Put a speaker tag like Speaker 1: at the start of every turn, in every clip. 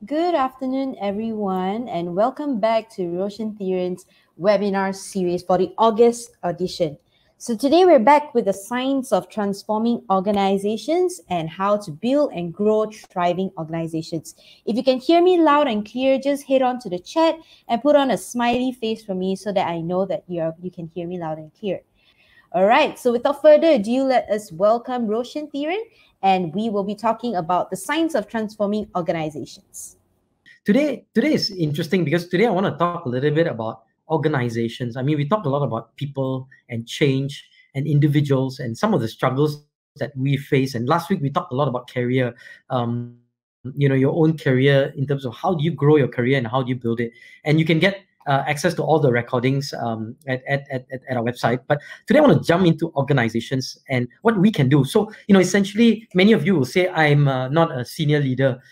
Speaker 1: Good afternoon, everyone, and welcome back to Roshan Thiran's webinar series for the August edition. So today we're back with the science of transforming organizations and how to build and grow thriving organizations. If you can hear me loud and clear, just head on to the chat and put on a smiley face for me so that I know that you can hear me loud and clear. All right, so without further ado, let us welcome Roshan Thiran, and we will be talking about the science of transforming organizations.
Speaker 2: Today is interesting because today I want to talk a little bit about organizations. I mean, we talk a lot about people and change and individuals and some of the struggles that we face. And last week we talked a lot about career, your own career in terms of how do you grow your career and how do you build it. And you can get access to all the recordings at our website. But today I want to jump into organizations and what we can do. So, essentially, many of you will say, I'm not a senior leader.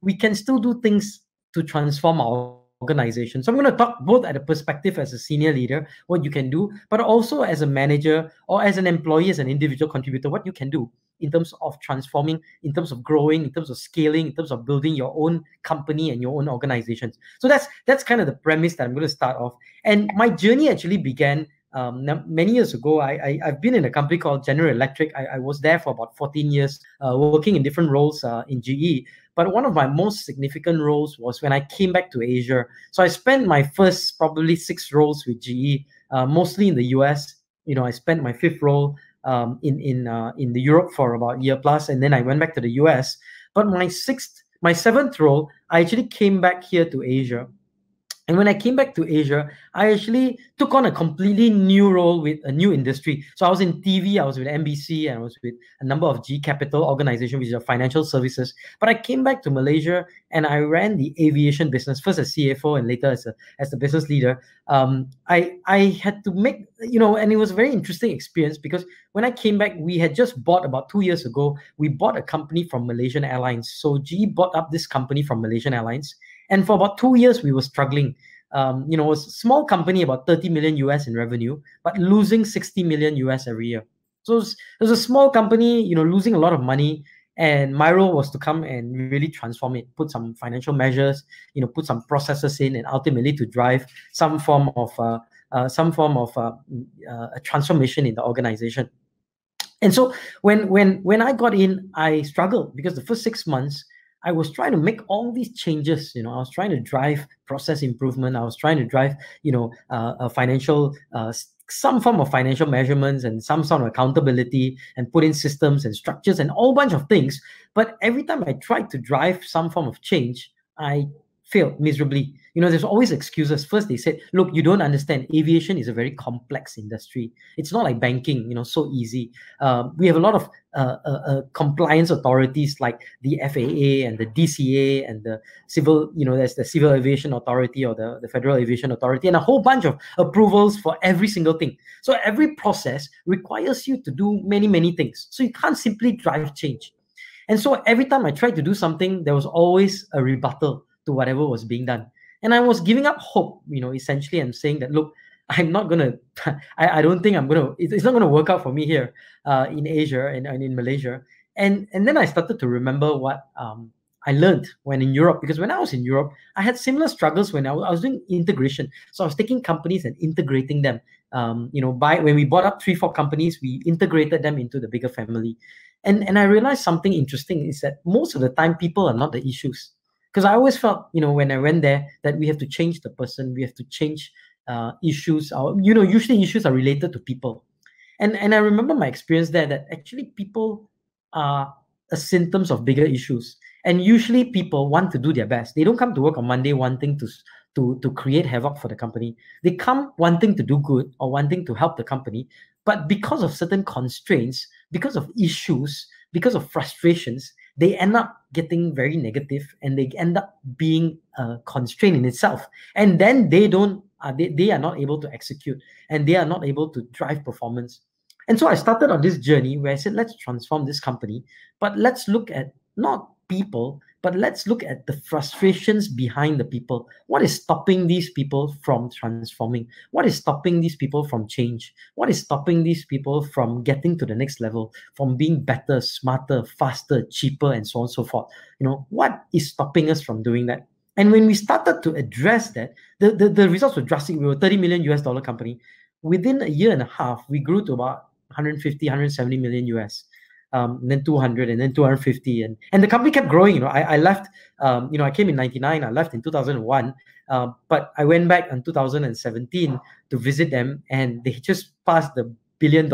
Speaker 2: We can still do things to transform our organization. So I'm going to talk both at a perspective as a senior leader, what you can do, but also as a manager or as an employee, as an individual contributor, what you can do in terms of transforming, in terms of growing, in terms of scaling, in terms of building your own company and your own organizations. So that's kind of the premise that I'm going to start off. And my journey actually began many years ago. I've been in a company called General Electric. I was there for about 14 years, working in different roles in GE. But one of my most significant roles was when I came back to Asia. So I spent my first probably 6 roles with GE, mostly in the US. I spent my 5th role in the Europe for about a year plus, and then I went back to the US. But my 7th role, I actually came back here to Asia. And when I came back to Asia, I actually took on a completely new role with a new industry. So I was in TV, I was with NBC, and I was with a number of G Capital organization, which is a financial services. But I came back to Malaysia and I ran the aviation business, first as CFO and later as the business leader. I had to make, and it was a very interesting experience because when I came back, we had just bought about 2 years ago, we bought a company from Malaysian Airlines. So GE bought up this company from Malaysian Airlines. And for about 2 years, we were struggling. It was a small company, about 30 million US in revenue, but losing 60 million US every year. So it was a small company, losing a lot of money. And my role was to come and really transform it, put some financial measures, put some processes in, and ultimately to drive some form of a transformation in the organization. And so when I got in, I struggled because the first 6 months, I was trying to make all these changes. I was trying to drive process improvement. I was trying to drive, a financial, some form of financial measurements and some sort of accountability and put in systems and structures and a whole bunch of things. But every time I tried to drive some form of change, I failed miserably. There's always excuses. First, they said, look, you don't understand. Aviation is a very complex industry. It's not like banking, so easy. We have a lot of compliance authorities like the FAA and the DCA and the civil, there's the Civil Aviation Authority or the Federal Aviation Authority and a whole bunch of approvals for every single thing. So every process requires you to do many, many things. So you can't simply drive change. And so every time I tried to do something, there was always a rebuttal to whatever was being done. And I was giving up hope, essentially. I'm saying that, look, I'm not going to, I don't think I'm going to, it's not going to work out for me here in Asia and in Malaysia. And then I started to remember what I learned when in Europe, because when I was in Europe, I had similar struggles when I was doing integration. So I was taking companies and integrating them. When we bought up 3-4 companies, we integrated them into the bigger family. And I realized something interesting is that most of the time, people are not the issues. Because I always felt, when I went there, that we have to change the person, we have to change issues. Usually issues are related to people. And I remember my experience there that actually people are a symptoms of bigger issues. And usually people want to do their best. They don't come to work on Monday wanting to create havoc for the company. They come wanting to do good or wanting to help the company. But because of certain constraints, because of issues, because of frustrations, they end up getting very negative and they end up being constrained in itself. And then they are not able to execute and they are not able to drive performance. And so I started on this journey where I said, let's transform this company, but let's look at not people, but let's look at the frustrations behind the people. What is stopping these people from transforming? What is stopping these people from change? What is stopping these people from getting to the next level, from being better, smarter, faster, cheaper, and so on and so forth? What is stopping us from doing that? And when we started to address that, the results were drastic. We were $30 million company. Within a year and a half, we grew to about 150, 170 million US. And then 200, and then 250, and the company kept growing. I left. I came in '99. I left in 2001. But I went back in 2017 to visit them, and they just passed the billion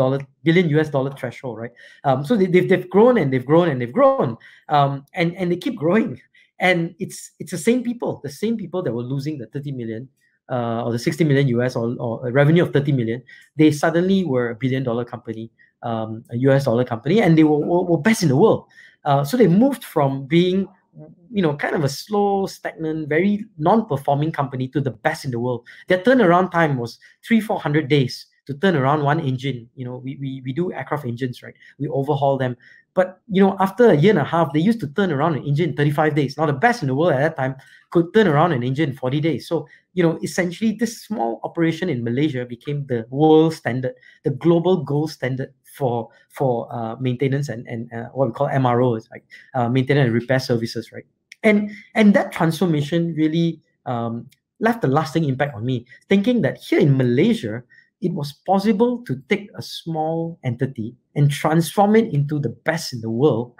Speaker 2: US dollar threshold, right? So they've grown and they've grown and they've grown, and they keep growing. And it's the same people that were losing the 30 million. Or the 60 million US, or a revenue of 30 million, they suddenly were a billion-dollar company, a US dollar company, and they were best in the world. So they moved from being, kind of a slow, stagnant, very non-performing company to the best in the world. Their turnaround time was 300-400 days to turn around one engine. We do aircraft engines, right? We overhaul them. But, after a year and a half, they used to turn around an engine in 35 days. Now, the best in the world at that time could turn around an engine in 40 days. So, essentially, this small operation in Malaysia became the world standard, the global gold standard for maintenance and what we call MROs, like maintenance and repair services, right? And that transformation really left a lasting impact on me, thinking that here in Malaysia, it was possible to take a small entity and transform it into the best in the world,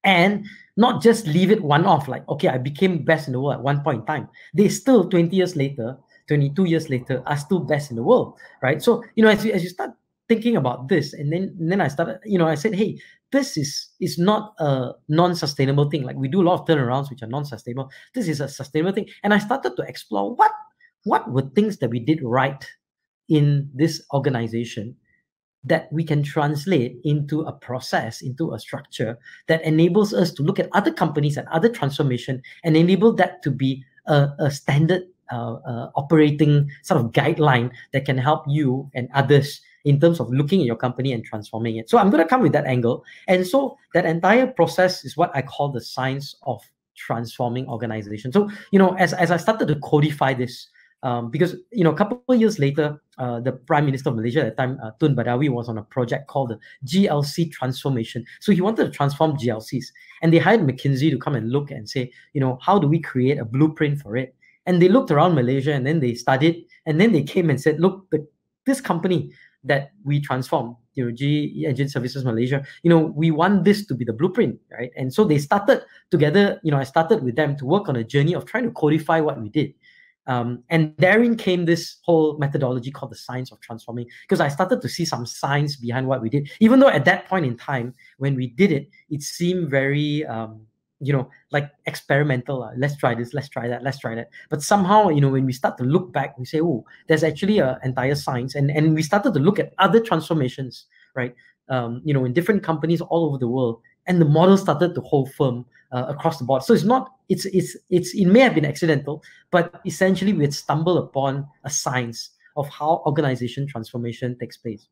Speaker 2: and not just leave it one-off, like, okay, I became best in the world at one point in time. They still, 20 years later, 22 years later, are still best in the world, right? So, as you start thinking about this, and then I started, I said, hey, this is not a non-sustainable thing. Like, we do a lot of turnarounds which are non-sustainable. This is a sustainable thing. And I started to explore what were things that we did right in this organization that we can translate into a process, into a structure that enables us to look at other companies and other transformation and enable that to be a standard operating sort of guideline that can help you and others in terms of looking at your company and transforming it. So I'm going to come with that angle. And so that entire process is what I call the science of transforming organizations. So, as I started to codify this, because a couple of years later, the Prime Minister of Malaysia at the time, Tun Badawi, was on a project called the GLC transformation. So he wanted to transform GLCs, and they hired McKinsey to come and look and say, how do we create a blueprint for it? And they looked around Malaysia, and then they studied, and then they came and said, look, this company that we transformed, GE Engine Services Malaysia, we want this to be the blueprint, right? And so they started together. I started with them to work on a journey of trying to codify what we did. And therein came this whole methodology called the science of transforming, because I started to see some science behind what we did, even though at that point in time, when we did it, it seemed very, like experimental. Let's try this, let's try that, let's try that. But somehow, when we start to look back, we say, oh, there's actually an entire science. And we started to look at other transformations, right? In different companies all over the world. And the model started to hold firm across the board. So it may have been accidental, but essentially we had stumbled upon a science of how organization transformation takes place.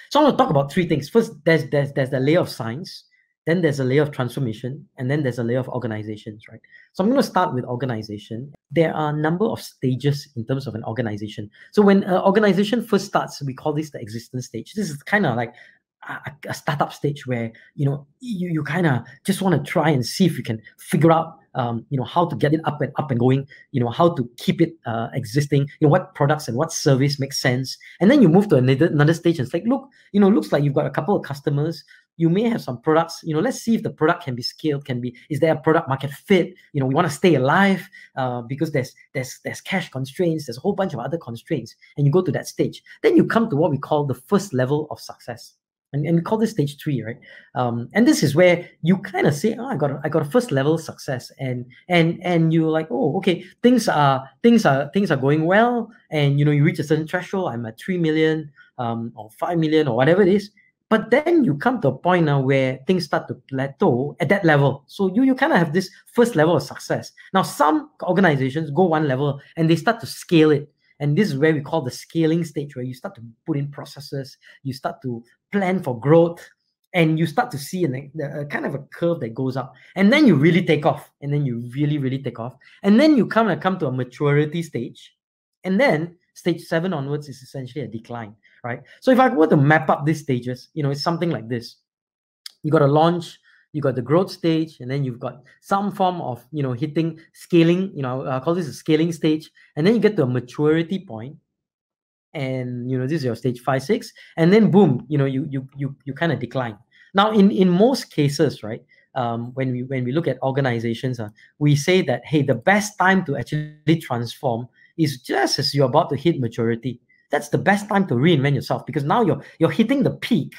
Speaker 2: So I want to talk about three things. First, there's the layer of science, then there's a layer of transformation, and then there's a layer of organizations, right? So I'm going to start with organization. There are a number of stages in terms of an organization. So when an organization first starts, we call this the existence stage. This is kind of like a startup stage where you kind of just want to try and see if you can figure out how to get it up and going, how to keep it existing, what products and what service makes sense. And then you move to another stage, and it's like, look, looks like you've got a couple of customers. You may have some products, let's see if the product can be scaled, is there a product market fit? We want to stay alive because there's cash constraints, there's a whole bunch of other constraints, and you go to that stage. Then you come to what we call the first level of success. And we call this stage 3, right? And this is where you kind of say, oh, I got a first level success, and you're like, oh, okay, things are going well, and you reach a certain threshold. I'm at 3 million, or 5 million, or whatever it is. But then you come to a point now where things start to plateau at that level. So you kind of have this first level of success. Now, some organizations go one level and they start to scale it. And this is where we call the scaling stage, where you start to put in processes, you start to plan for growth, and you start to see a kind of a curve that goes up, and then you really take off, and then you really take off, and then you come to a maturity stage, and then stage 7 onwards is essentially a decline, right? So if I were to map up these stages, it's something like this. You got a launch, you got the growth stage, and then you've got some form of hitting scaling. I call this a scaling stage, and then you get to a maturity point, and this is your stage 5, 6, and then boom, you kind of decline. Now in most cases, right, when we look at organizations, we say that, hey, the best time to actually transform is just as you're about to hit maturity. That's the best time to reinvent yourself, because now you're hitting the peak,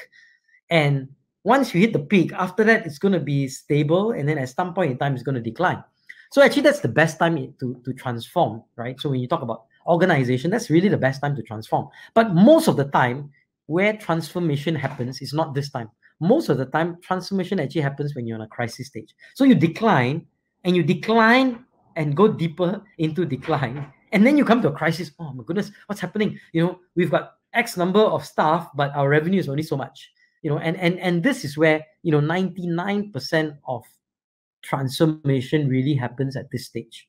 Speaker 2: and once you hit the peak, after that it's going to be stable, and then at some point in time it's going to decline. So actually that's the best time to transform, right? So when you talk about organization, that's really the best time to transform. But most of the time, where transformation happens is not this time. Most of the time, transformation actually happens when you're on a crisis stage. So you decline and go deeper into decline, and then you come to a crisis. Oh my goodness, what's happening? We've got X number of staff, but our revenue is only so much. And this is where 99% of transformation really happens at this stage.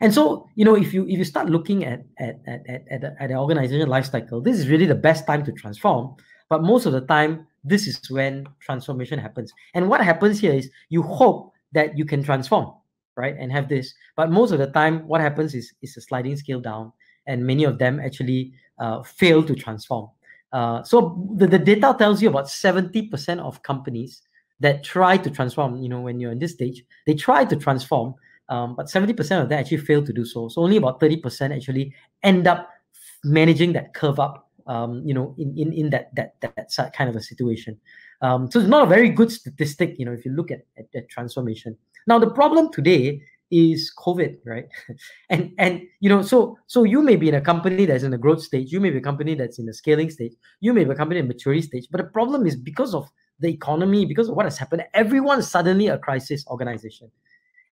Speaker 2: And so, if you start looking at the organization life cycle, this is really the best time to transform. But most of the time, this is when transformation happens. And what happens here is you hope that you can transform, right, and have this. But most of the time, what happens is a sliding scale down, and many of them actually fail to transform. So the data tells you about 70% of companies that try to transform, when you're in this stage, they try to transform, but 70% of them actually fail to do so. So only about 30% actually end up managing that curve up, in that kind of a situation. So it's not a very good statistic, if you look at transformation. Now, the problem today is COVID, right? and so you may be in a company that's in a growth stage, you may be a company that's in a scaling stage, you may be a company in a maturity stage, but the problem is because of the economy, because of what has happened, everyone's suddenly a crisis organization.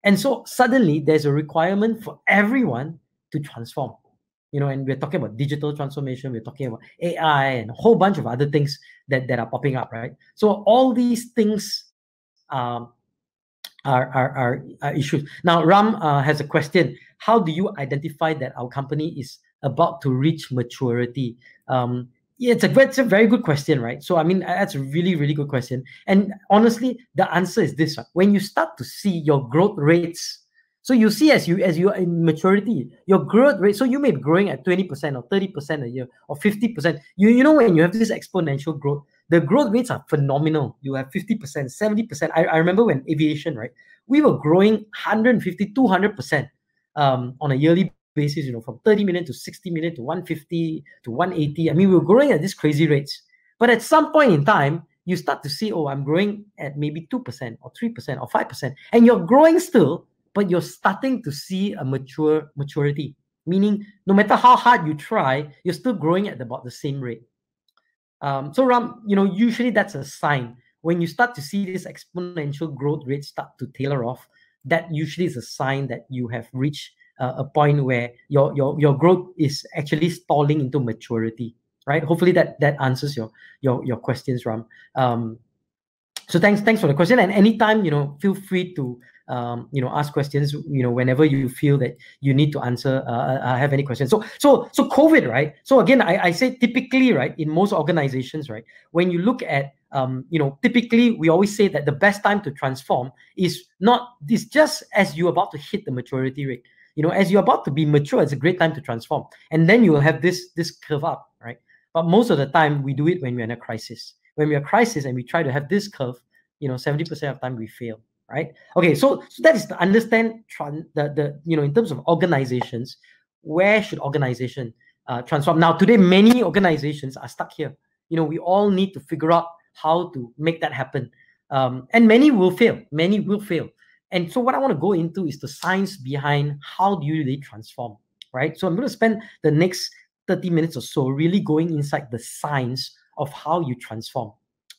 Speaker 2: And so suddenly there's a requirement for everyone to transform. And we're talking about digital transformation, we're talking about AI and a whole bunch of other things that are popping up, right? So all these things are issues. Now, Ram has a question. How do you identify that our company is about to reach maturity? Yeah, it's a very good question, right? So, I mean, that's a really, really good question. And honestly, the answer is this. When you start to see your growth rates, so you see as you are in maturity, your growth rate, so you may be growing at 20% or 30% a year or 50%. When you have this exponential growth, the growth rates are phenomenal. You have 50%, 70%. I remember when aviation, right? We were growing 150, 200% on a yearly basis, from 30 million to 60 million to 150 to 180. I mean, we were growing at these crazy rates. But at some point in time, you start to see, oh, I'm growing at maybe 2% or 3% or 5%. And you're growing still, but you're starting to see a maturity. Meaning, no matter how hard you try, you're still growing at about the same rate. So Ram, usually that's a sign. When you start to see this exponential growth rate start to tailor off, that usually is a sign that you have reached a point where your growth is actually stalling into maturity, right? Hopefully that answers your questions, Ram. So thanks for the question. And anytime, feel free to ask questions, whenever you feel that you need to answer, have any questions. So COVID, right? So again, I say typically, right, in most organizations, right, when you look at, typically we always say that the best time to transform is just as you're about to hit the maturity rate. As you're about to be mature, it's a great time to transform. And then you will have this curve up, right? But most of the time we do it when we're in a crisis. When we're in a crisis and we try to have this curve, 70% of the time we fail, right? Okay, so that is to understand in terms of organizations, where should organization transform? Now, today, many organizations are stuck here. We all need to figure out how to make that happen. And many will fail. And so what I want to go into is the science behind how do you really transform, right? So I'm going to spend the next 30 minutes or so really going inside the science of how you transform,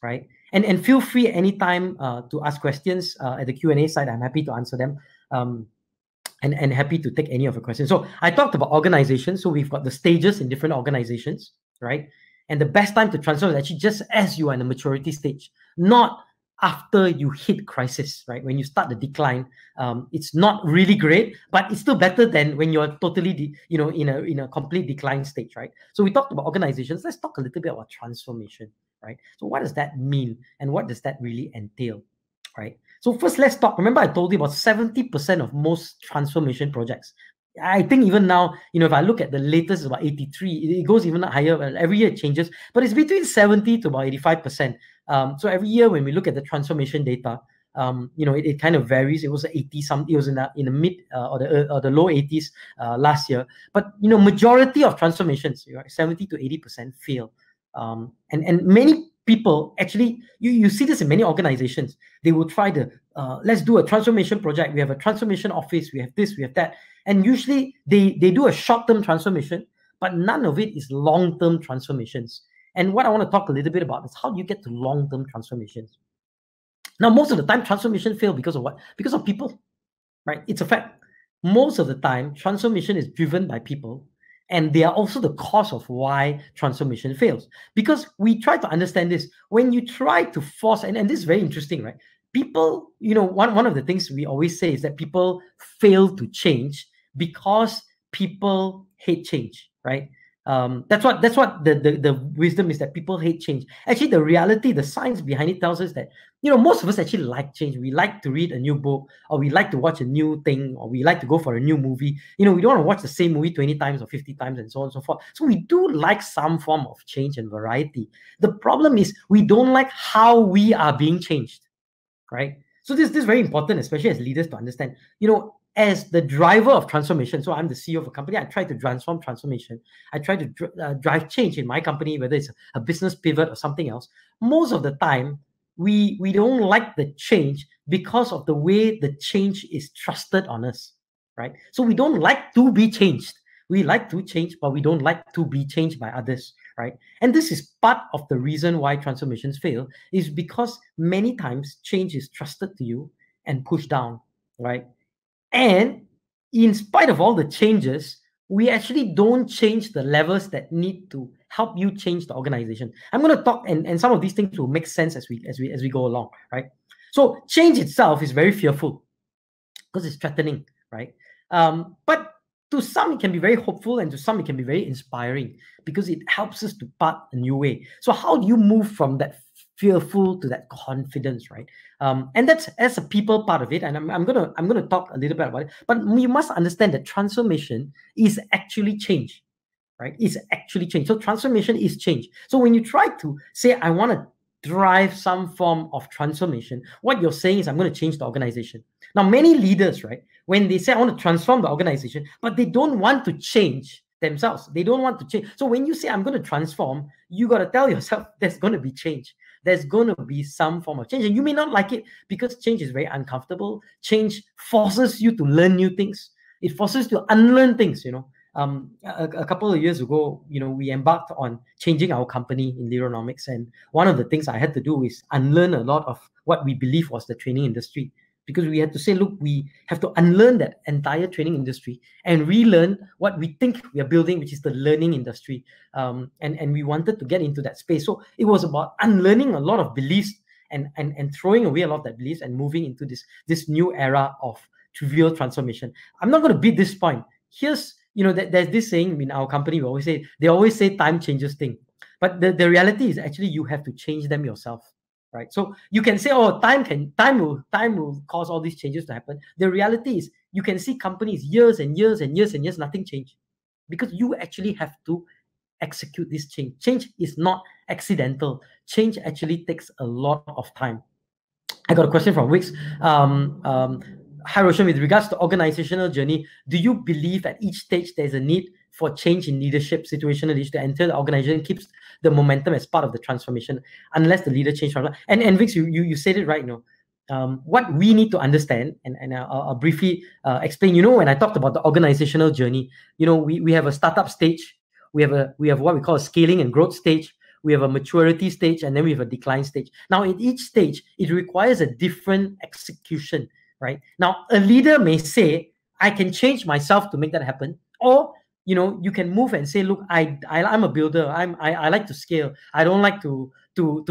Speaker 2: right? And feel free anytime to ask questions at the Q&A side. I'm happy to answer them, and happy to take any of your questions. So I talked about organizations. So we've got the stages in different organizations, right? And the best time to transform is actually just as you are in the maturity stage, not after you hit crisis, right? When you start the decline, it's not really great, but it's still better than when you're totally, in a complete decline stage, right? So we talked about organizations. Let's talk a little bit about transformation, right? So what does that mean, and what does that really entail, right? So first, let's talk. Remember, I told you about 70% of most transformation projects. I think even now, if I look at the latest, it's about 83. It goes even higher. Every year it changes, but it's between 70 to about 85%. So every year when we look at the transformation data, it kind of varies. It was 80 some. It was in the mid or the low 80s last year. But majority of transformations, 70 to 80% fail. And many people actually, you see this in many organizations. They will try to let's do a transformation project. We have a transformation office. We have this. We have that. And usually they do a short-term transformation, but none of it is long-term transformations. And what I want to talk a little bit about is how do you get to long-term transformations? Now, most of the time, transformation fail because of what? Because of people, right? It's a fact. Most of the time, transformation is driven by people, and they are also the cause of why transformation fails. Because we try to understand this. When you try to force, and this is very interesting, right? People, one of the things we always say is that people fail to change because people hate change, right? That's what the wisdom is, that people hate change. Actually, the reality, the science behind it tells us that most of us actually like change. We like to read a new book, or we like to watch a new thing, or we like to go for a new movie. We don't want to watch the same movie 20 times or 50 times and so on and so forth. So we do like some form of change and variety. The problem is we don't like how we are being changed, right? So this is very important, especially as leaders, to understand, as the driver of transformation. So I'm the CEO of a company. I try to transform transformation. I try to drive change in my company, whether it's a business pivot or something else. Most of the time, we don't like the change because of the way the change is trusted on us, right? So we don't like to be changed. We like to change, but we don't like to be changed by others, right? And this is part of the reason why transformations fail, is because many times change is trusted to you and pushed down, right? And in spite of all the changes, we actually don't change the levels that need to help you change the organization. I'm going to talk, and some of these things will make sense as we go along, right? So change itself is very fearful because it's threatening, right? But to some it can be very hopeful, and to some it can be very inspiring because it helps us to part a new way. So how do you move from that fearful to that confidence, right? And that's as a people part of it, and I'm gonna talk a little bit about it. But you must understand that transformation is actually change, right? It's actually change. So transformation is change. So when you try to say, I want to drive some form of transformation, what you're saying is, I'm going to change the organization. Now, many leaders, right, when they say, I want to transform the organization, but they don't want to change themselves. They don't want to change. So when you say, I'm going to transform, you got to tell yourself there's going to be change. There's going to be some form of change. And you may not like it because change is very uncomfortable. Change forces you to learn new things. It forces you to unlearn things, a couple of years ago, we embarked on changing our company in Leaderonomics. And one of the things I had to do is unlearn a lot of what we believe was the training industry. Because we had to say, look, we have to unlearn that entire training industry and relearn what we think we are building, which is the learning industry. And we wanted to get into that space. So it was about unlearning a lot of beliefs and throwing away a lot of that beliefs and moving into this new era of trivial transformation. I'm not going to beat this point. Here's, there's this saying in our company, they always say time changes things. But the reality is actually you have to change them yourself. Right. So you can say, oh, time will cause all these changes to happen. The reality is you can see companies years and years and years and years, nothing change, because you actually have to execute this change. Change is not accidental. Change actually takes a lot of time. I got a question from Wix. Hi, Roshan, with regards to organizational journey, do you believe at each stage there's a need for change in leadership, situational leadership, until the organization keeps the momentum as part of the transformation, unless the leader changes? And Vix, you said it right, what we need to understand, and I'll briefly explain. When I talked about the organizational journey, we have a startup stage, we have what we call a scaling and growth stage, we have a maturity stage, and then we have a decline stage. Now, in each stage, it requires a different execution, right? Now, a leader may say, I can change myself to make that happen, or you can move and say, look, I'm a builder. I like to scale. I don't like to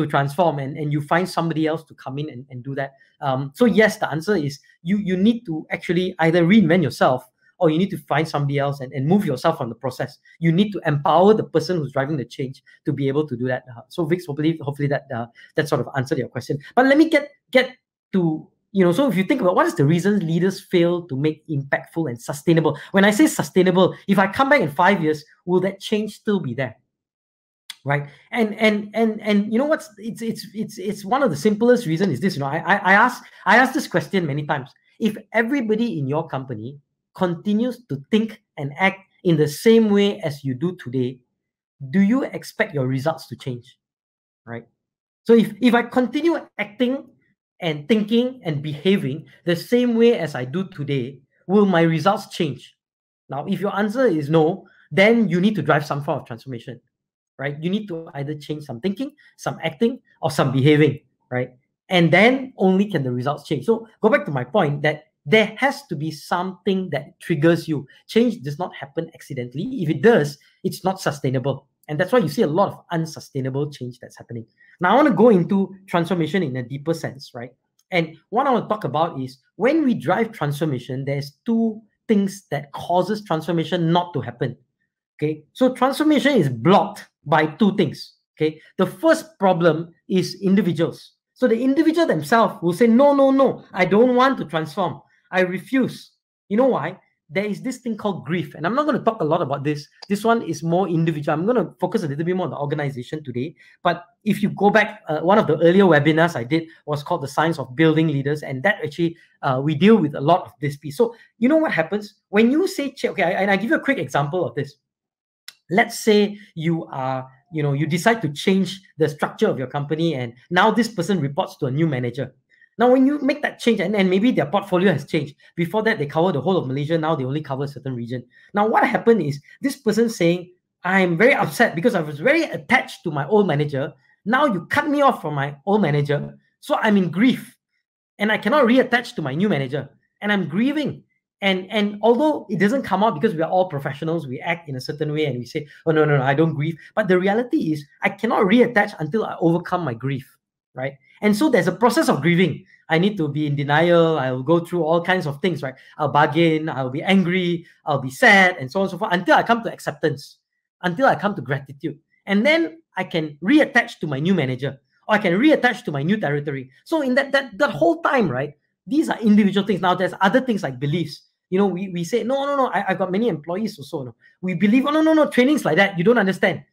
Speaker 2: transform, and you find somebody else to come in and do that. So yes, the answer is you need to actually either reinvent yourself, or you need to find somebody else and move yourself from the process. You need to empower the person who's driving the change to be able to do that. So Vix, hopefully that sort of answered your question. But let me get to, so if you think about what is the reason leaders fail to make impactful and sustainable. When I say sustainable, if I come back in 5 years, will that change still be there? Right. And you know what's it's one of the simplest reasons is this. I ask this question many times. If everybody in your company continues to think and act in the same way as you do today, do you expect your results to change? Right. So if I continue acting and thinking and behaving the same way as I do today, will my results change? Now, if your answer is no, then you need to drive some form of transformation, right? You need to either change some thinking, some acting, or some behaving, right? And then only can the results change. So go back to my point that there has to be something that triggers you. Change does not happen accidentally. If it does, it's not sustainable. And that's why you see a lot of unsustainable change that's happening. Now, I want to go into transformation in a deeper sense, right? And what I want to talk about is when we drive transformation, there's two things that causes transformation not to happen. Okay, so transformation is blocked by two things. Okay, the first problem is individuals. So the individual themselves will say, no, I don't want to transform. I refuse. You know why? There is this thing called grief. And I'm not going to talk a lot about this. This one is more individual. I'm going to focus a little bit more on the organization today. But if you go back, one of the earlier webinars I did was called The Science of Building Leaders. And that actually, we deal with a lot of this piece. So you know what happens? When you say, okay, and I give you a quick example of this. Let's say you decide to change the structure of your company, and now this person reports to a new manager. Now, when you make that change, and maybe their portfolio has changed. Before that, they cover the whole of Malaysia. Now they only cover a certain region. Now, what happened is this person saying, I'm very upset because I was very attached to my old manager. Now you cut me off from my old manager. So I'm in grief and I cannot reattach to my new manager. And I'm grieving. And although it doesn't come out because we are all professionals, we act in a certain way and we say, oh, no, I don't grieve. But the reality is I cannot reattach until I overcome my grief, right? And so there's a process of grieving. I need to be in denial. I'll go through all kinds of things, right? I'll bargain, I'll be angry, I'll be sad, and so on and so forth, until I come to acceptance, until I come to gratitude. And then I can reattach to my new manager, or I can reattach to my new territory. So in that whole time, right, these are individual things. Now, there's other things like beliefs. We say, no, I've got many employees or so. No. We believe, oh, no, training's like that. You don't understand.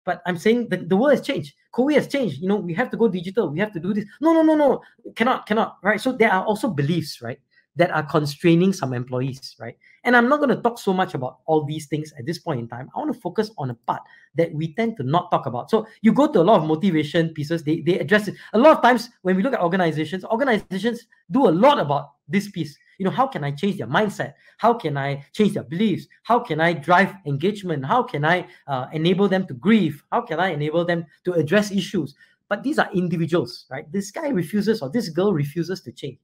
Speaker 2: But I'm saying the world has changed. COVID has changed. We have to go digital. We have to do this. No. Cannot, right? So there are also beliefs, right, that are constraining some employees, right? And I'm not going to talk so much about all these things at this point in time. I want to focus on a part that we tend to not talk about. So you go to a lot of motivation pieces, they address it. A lot of times when we look at organizations do a lot about this piece. How can I change their mindset? How can I change their beliefs? How can I drive engagement? How can I enable them to grieve? How can I enable them to address issues? But these are individuals, right? This guy refuses or this girl refuses to change.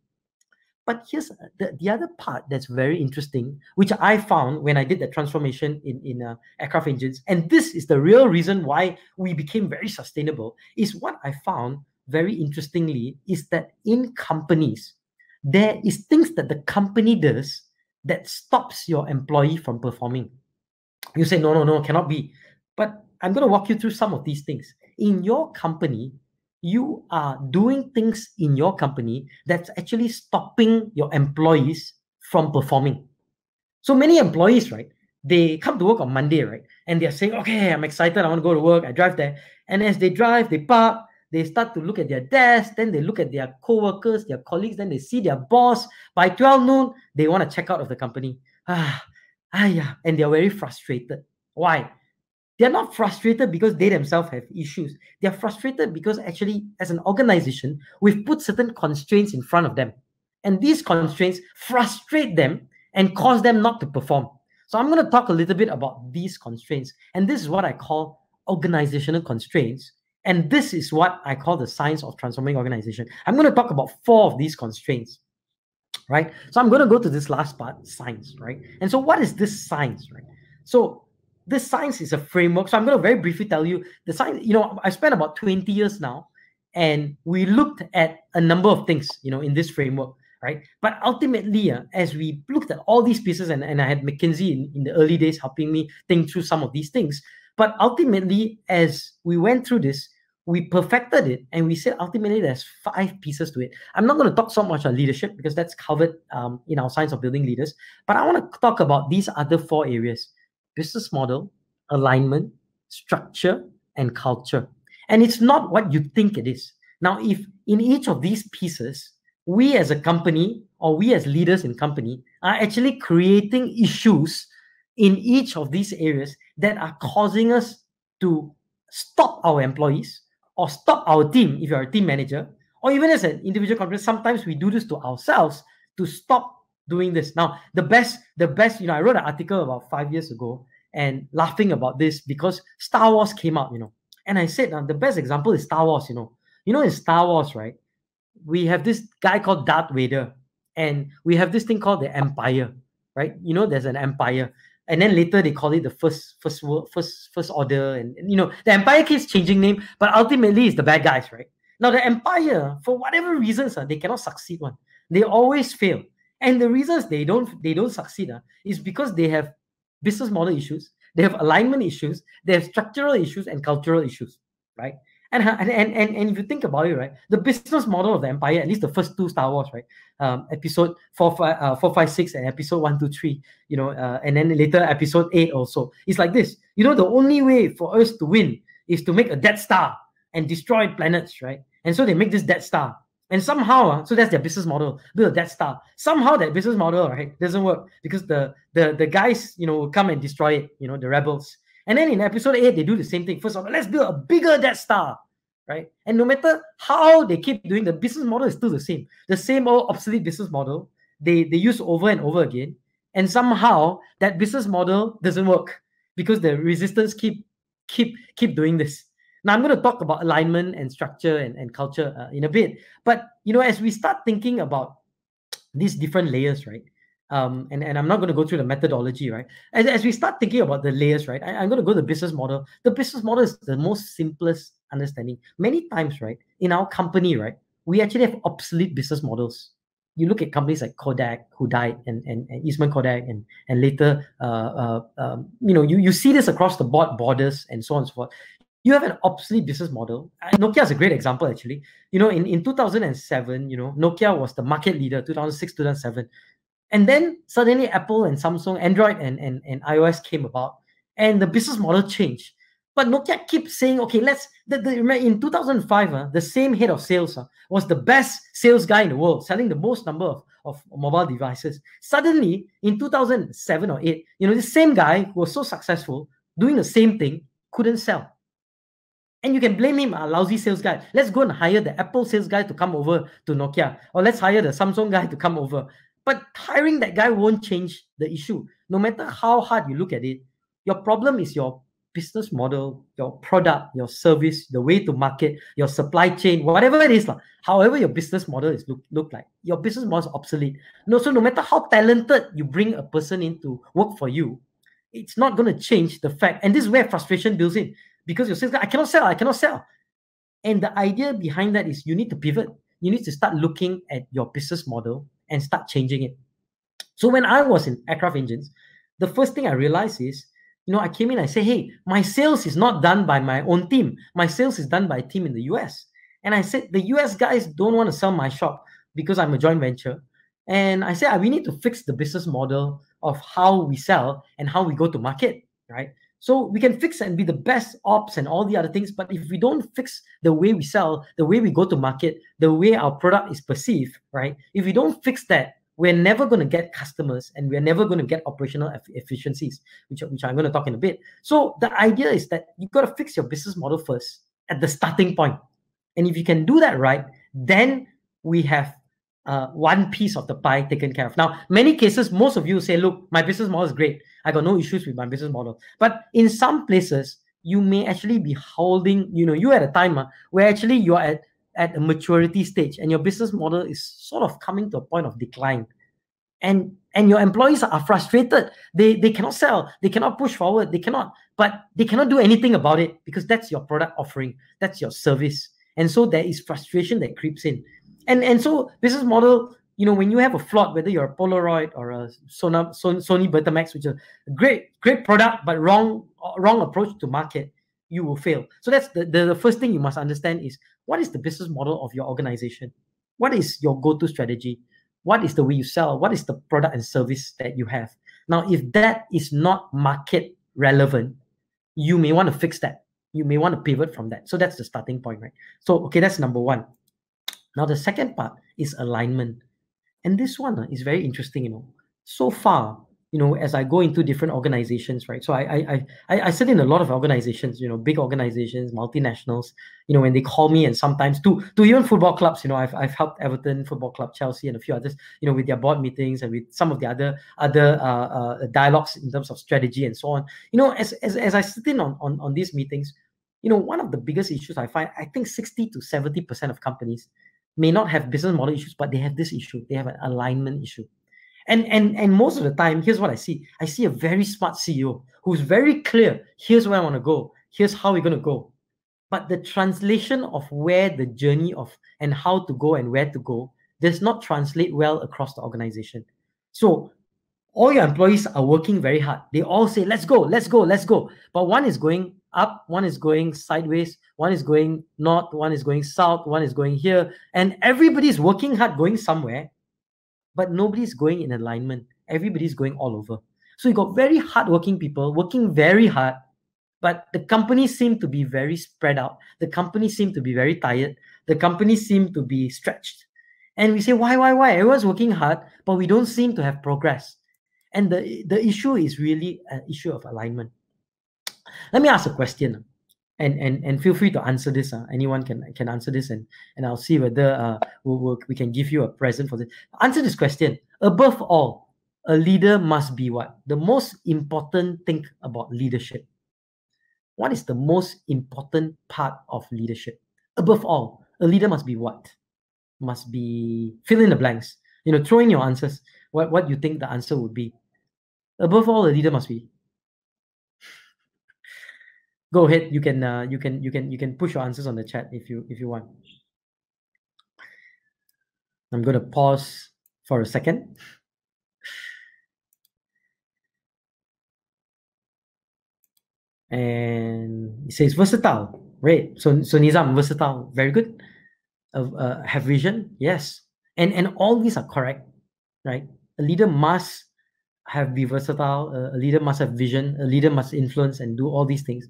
Speaker 2: But here's the other part that's very interesting, which I found when I did the transformation in aircraft engines. And this is the real reason why we became very sustainable, is what I found very interestingly is that in companies, there is things that the company does that stops your employee from performing. You say, no, cannot be. But I'm going to walk you through some of these things. In your company, you are doing things in your company that's actually stopping your employees from performing. So many employees, right, they come to work on Monday, right, and they're saying, okay, I'm excited, I want to go to work, I drive there. And as they drive, they park, they start to look at their desk, then they look at their co-workers, their colleagues, then they see their boss. By 12 noon, they want to check out of the company. And they're very frustrated. Why? They're not frustrated because they themselves have issues. They're frustrated because actually, as an organization, we've put certain constraints in front of them. And these constraints frustrate them and cause them not to perform. So I'm going to talk a little bit about these constraints. And this is what I call organizational constraints. And this is what I call the science of transforming organization. I'm going to talk about 4 of these constraints, right? So I'm going to go to this last part, science, right? And so what is this science, right? So this science is a framework. So I'm going to very briefly tell you the science. I spent about 20 years now, and we looked at a number of things, in this framework, right? But ultimately, as we looked at all these pieces, and I had McKinsey in the early days helping me think through some of these things. But ultimately, as we went through this, we perfected it, and we said ultimately there's 5 pieces to it. I'm not going to talk so much on leadership because that's covered in our Science of Building Leaders, but I want to talk about these other 4 areas: business model, alignment, structure, and culture. And it's not what you think it is. Now, if in each of these pieces, we as a company or we as leaders in company are actually creating issues in each of these areas that are causing us to stop our employees or stop our team, if you're a team manager, or even as an individual contributor, sometimes we do this to ourselves to stop doing this. Now, the best, I wrote an article about 5 years ago and laughing about this because Star Wars came out, and I said, the best example is Star Wars, in Star Wars, right? We have this guy called Darth Vader, and we have this thing called the Empire, right? There's an empire, and then later they call it the first order, and the Empire keeps changing name, but ultimately it's the bad guys, right? Now the Empire, for whatever reasons, they cannot succeed one. They always fail, and the reasons they don't succeed is because they have business model issues, they have alignment issues, they have structural issues and cultural issues, right? And if you think about it, right, the business model of the Empire, at least the first 2 Star Wars, right, episode 4, 5, 6, and episode 1, 2, 3, and then later episode 8 also, it's like this. The only way for us to win is to make a Death Star and destroy planets, right? And so they make this Death Star, and somehow, so that's their business model, build a Death Star. Somehow that business model, right, doesn't work because the guys, come and destroy it, the rebels. And then in episode 8, they do the same thing. First of all, let's build a bigger Death Star, right? And no matter how they keep doing, the business model is still the same. The same old obsolete business model they use over and over again. And somehow that business model doesn't work because the resistance keep doing this. Now I'm going to talk about alignment and structure and culture in a bit. But, as we start thinking about these different layers, right? And I'm not going to go through the methodology, right? As we start thinking about the layers, right? I'm going to go to the business model. The business model is the most simplest understanding. Many times, right, in our company, right, we actually have obsolete business models. You look at companies like Kodak, who died, and Eastman Kodak, and later, you see this across the board, borders, and so on and so forth. You have an obsolete business model. Nokia is a great example, actually. In 2007, Nokia was the market leader, 2006, 2007. And then suddenly Apple and Samsung, Android and iOS came about, and the business model changed. But Nokia keeps saying, okay, in 2005, the same head of sales was the best sales guy in the world, selling the most number of mobile devices. Suddenly, in 2007 or 8, this same guy who was so successful, doing the same thing, couldn't sell. And you can blame him, a lousy sales guy. Let's go and hire the Apple sales guy to come over to Nokia, or let's hire the Samsung guy to come over. But hiring that guy won't change the issue. No matter how hard you look at it, your problem is your business model, your product, your service, the way to market, your supply chain, whatever it is. However your business model is look like, your business model is obsolete. So no matter how talented you bring a person in to work for you, it's not going to change the fact. And this is where frustration builds in. Because your sales guy, I cannot sell. And the idea behind that is you need to pivot. You need to start looking at your business model and start changing it. So when I was in aircraft engines, the first thing I realized is, I came in, I say, hey, my sales is not done by my own team. My sales is done by a team in the US. And I said, the US guys don't want to sell my shop because I'm a joint venture. And I said, we need to fix the business model of how we sell and how we go to market, right? So we can fix and be the best ops and all the other things, but if we don't fix the way we sell, the way we go to market, the way our product is perceived, right? If we don't fix that, we're never going to get customers and we're never going to get operational efficiencies, which I'm going to talk in a bit. So the idea is that you've got to fix your business model first at the starting point. And if you can do that right, then we have one piece of the pie taken care of. Now, many cases, most of you say, look, my business model is great. I got no issues with my business model. But in some places, you may actually be holding, you at a time where actually you are at a maturity stage and your business model is sort of coming to a point of decline. and your employees are frustrated. They cannot sell, they cannot push forward, they cannot do anything about it because that's your product offering, that's your service. And so there is frustration that creeps in. And so business model, when you have a flaw, whether you're a Polaroid or a Sony Betamax, which is a great product but wrong approach to market, you will fail. So that's the first thing you must understand is, what is the business model of your organization? What is your go-to strategy? What is the way you sell? What is the product and service that you have? Now, if that is not market relevant, you may want to fix that. You may want to pivot from that. So that's the starting point, right? So, okay, that's number one. Now, the second part is alignment. And this one is very interesting, So far, as I go into different organizations, right? So I sit in a lot of organizations, big organizations, multinationals, when they call me, and sometimes to even football clubs, I've helped Everton Football Club, Chelsea, and a few others, with their board meetings and with some of the other dialogues in terms of strategy and so on. As I sit in on these meetings, one of the biggest issues I find, I think 60 to 70% of companies may not have business model issues, but they have this issue. They have an alignment issue. And most of the time, here's what I see. I see a very smart CEO who's very clear. Here's where I want to go. Here's how we're going to go. But the translation of where the journey of and how to go and where to go does not translate well across the organization. So all your employees are working very hard. They all say, let's go, let's go, let's go. But one is going up, one is going sideways, one is going north, one is going south, one is going here. And everybody's working hard going somewhere, but nobody's going in alignment. Everybody's going all over. So you got very hardworking people working very hard, but the companies seem to be very spread out. The companies seem to be very tired. The companies seem to be stretched. And we say, why? Everyone's working hard, but we don't seem to have progress. And the issue is really an issue of alignment. Let me ask a question, and feel free to answer this. Anyone can answer this, and I'll see whether we can give you a present for this. Answer this question. Above all, a leader must be what? The most important thing about leadership. What is the most important part of leadership? Above all, a leader must be what? Must be, fill in the blanks. Throw in your answers. What you think the answer would be. Above all, a leader must be. Go ahead. You can push your answers on the chat if you want. I'm going to pause for a second. And it says versatile. Right. So Nizam, versatile, very good. Have vision, yes. And all these are correct, right? A leader must be versatile. A leader must have vision. A leader must influence and do all these things.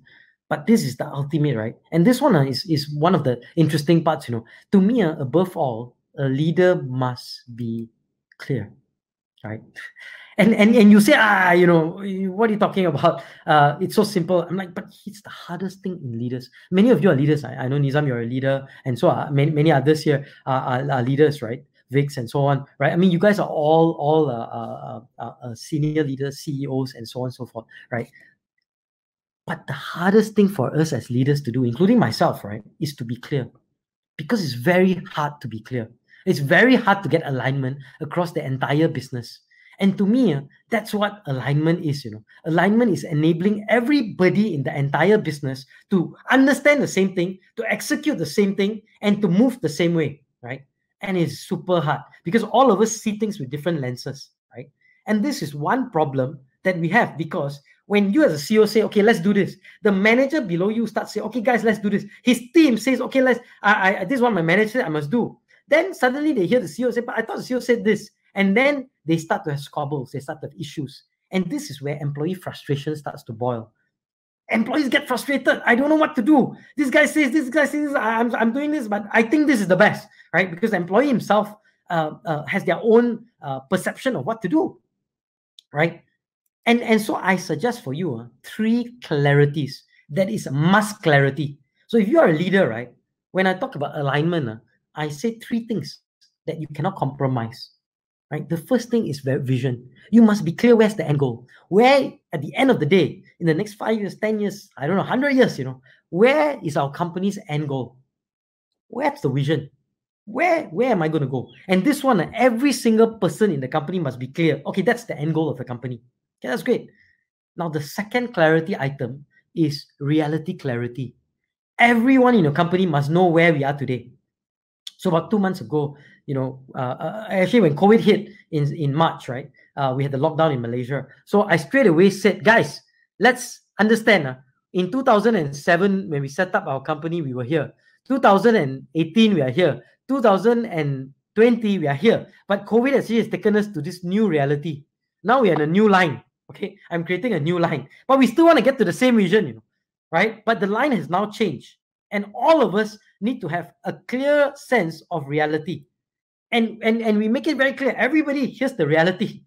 Speaker 2: But this is the ultimate, right? And this one is one of the interesting parts, To me, above all, a leader must be clear, right? And you say, what are you talking about? It's so simple. I'm like, but it's the hardest thing in leaders. Many of you are leaders. I know, Nizam, you're a leader. And so many others here are leaders, right? Vix and so on, right? I mean, you guys are all senior leaders, CEOs, and so on and so forth, right? But the hardest thing for us as leaders to do, including myself, right, is to be clear. Because it's very hard to be clear. It's very hard to get alignment across the entire business. And to me, that's what alignment is, Alignment is enabling everybody in the entire business to understand the same thing, to execute the same thing, and to move the same way, right? And it's super hard because all of us see things with different lenses, right? And this is one problem that we have, because when you as a CEO say, okay, let's do this, the manager below you starts saying, okay, guys, let's do this. His team says, okay, this is what my manager said I must do. Then suddenly they hear the CEO say, but I thought the CEO said this. And then they start to have squabbles, they start to have issues. And this is where employee frustration starts to boil. Employees get frustrated. I don't know what to do. This guy says this, I'm doing this, but I think this is the best, right? Because the employee himself has their own perception of what to do, right? And so I suggest for you 3 clarities. That is a must clarity. So if you are a leader, right, when I talk about alignment, I say 3 things that you cannot compromise, right? The first thing is vision. You must be clear where's the end goal. Where, at the end of the day, in the next 5 years, 10 years, I don't know, 100 years, where is our company's end goal? Where's the vision? Where am I going to go? And this one, every single person in the company must be clear. Okay, that's the end goal of the company. Okay, that's great. Now, the second clarity item is reality clarity. Everyone in your company must know where we are today. So about 2 months ago, actually when COVID hit in March, right, we had the lockdown in Malaysia. So I straight away said, guys, let's understand. In 2007, when we set up our company, we were here. 2018, we are here. 2020, we are here. But COVID actually has taken us to this new reality. Now we are in a new line. Okay, I'm creating a new line, but we still want to get to the same vision, right? But the line has now changed, and all of us need to have a clear sense of reality. And we make it very clear. Everybody, here's the reality.